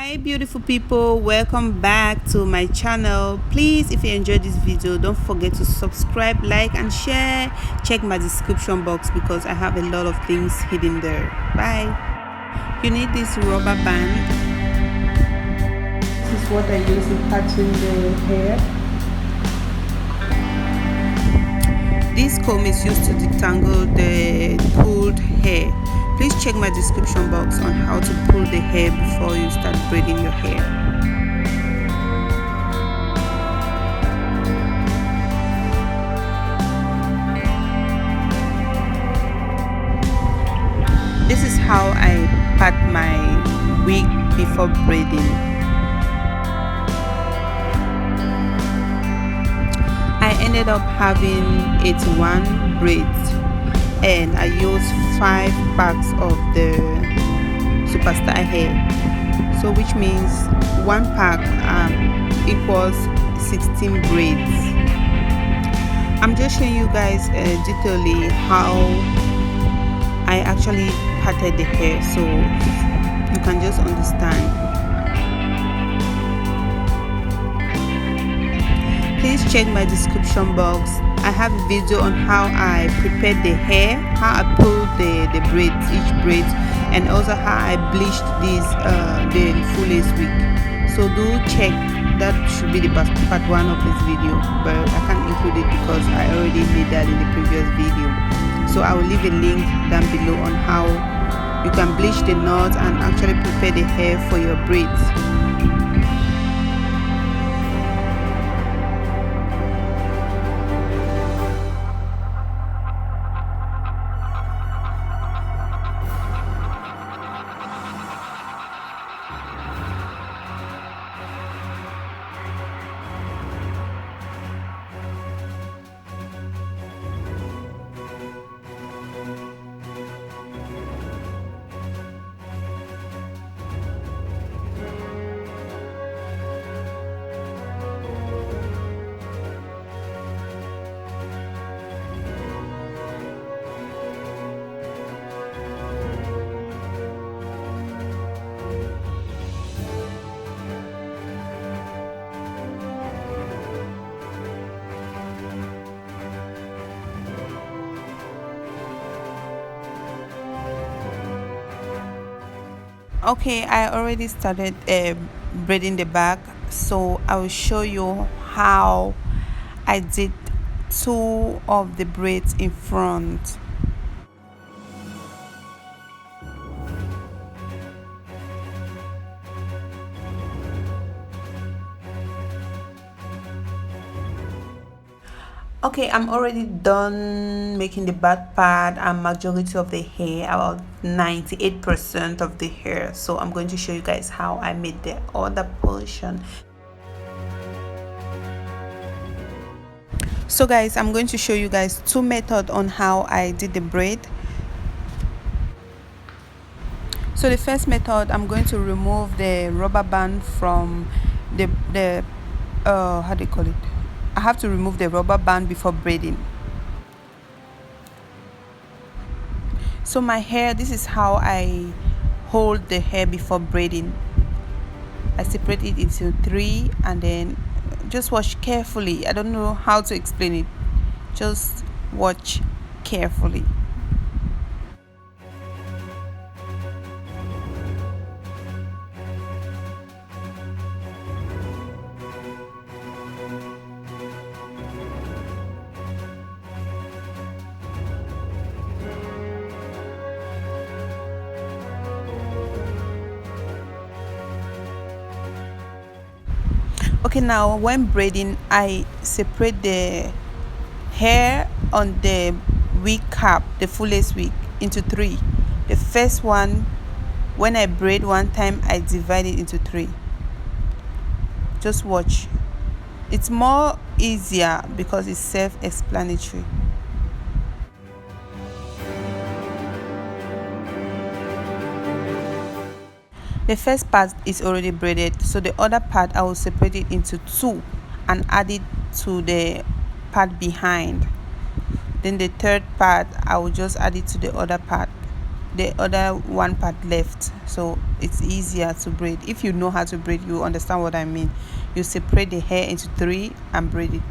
Hi beautiful people, welcome back to my channel. Please, if you enjoyed this video, don't forget to subscribe, like and share. Check my description box because I have a lot of things hidden there. Bye. You need this rubber band. This is what I use in parting the hair. This comb is used to detangle the pulled hair. Please check my description box on how to pull the hair before you start braiding your hair. This is how I part my wig before braiding. I ended up having 81 braids and I used 5 packs of the superstar hair, so which means 1 pack equals 16 braids. I'm just showing you guys detailedly how I actually parted the hair so you can just understand. Please check my description box. I have a video on how I prepared the hair, how I pulled the braids, each braid, and also how I bleached the full lace wig. So do check. That should be the part 1 of this video, but I can't include it because I already did that in the previous video. So I will leave a link down below on how you can bleach the knot and actually prepare the hair for your braids. Okay, I already started braiding the back, so I will show you how I did 2 of the braids in front. Okay, I'm already done making the back part and majority of the hair, about 98% of the hair. So I'm going to show you guys how I made the other portion. So guys, I'm going to show you guys 2 methods on how I did the braid. So the first method, I'm going to remove the rubber band from the how do you call it? I have to remove the rubber band before braiding. So my hair, this is how I hold the hair before braiding. I separate it into 3 and then just watch carefully. I don't know how to explain it. Just watch carefully. Okay, now when braiding, I separate the hair on the wig cap, the full lace wig, into 3. The first one, when I braid one time, I divide it into 3. Just watch. It's more easier because it's self-explanatory. The first part is already braided, so the other part I will separate it into 2 and add it to the part behind. Then the third part I will just add it to the other part the other one part left, so it's easier to braid. If you know how to braid, you understand what I mean. You separate the hair into 3 and braid it.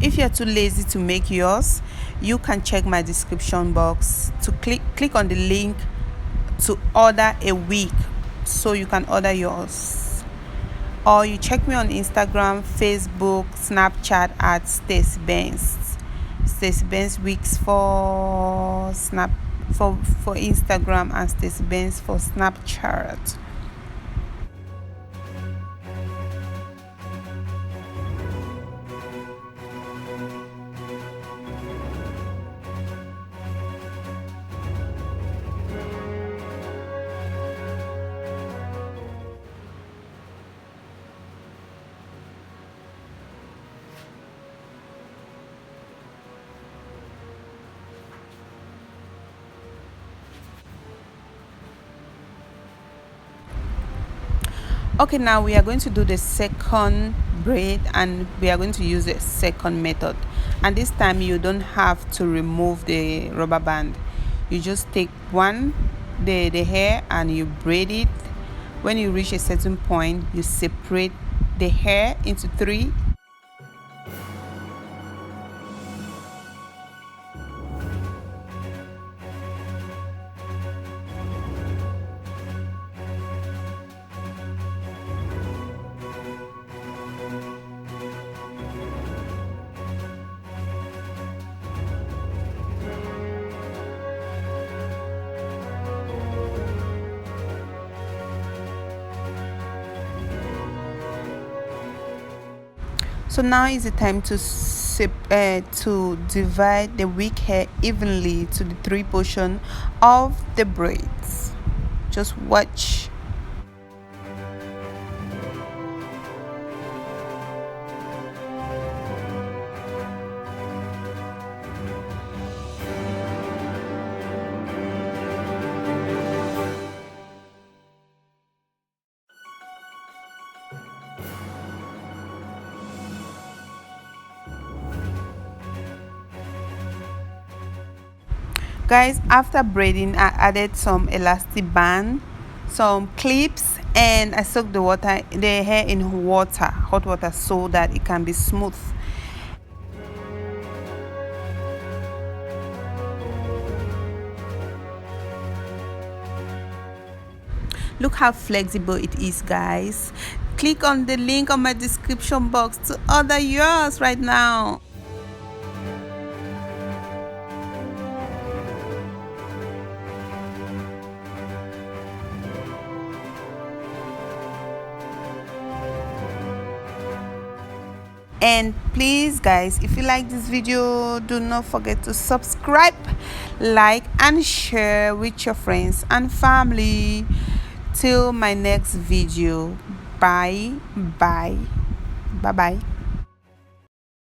If you're too lazy to make yours, you can check my description box to click on the link to order a wig, so you can order yours. Or you check me on Instagram, Facebook, Snapchat at Stacy Benz. Stacy Benz Wigs for Instagram, and Stacy Benz for Snapchat. Okay, now we are going to do the second braid, and we are going to use the second method. And this time you don't have to remove the rubber band. You just take the hair and you braid it. When you reach a certain point, you separate the hair into 3. So now is the time to divide the wig hair evenly to the 3 portion of the braids. Just watch. Guys, after braiding, I added some elastic band, some clips, and I soaked the hair in hot water, so that it can be smooth. Look how flexible it is, guys. Click on the link on my description box to order yours right now. And please, guys, if you like this video, do not forget to subscribe, like, and share with your friends and family. Till my next video. Bye bye.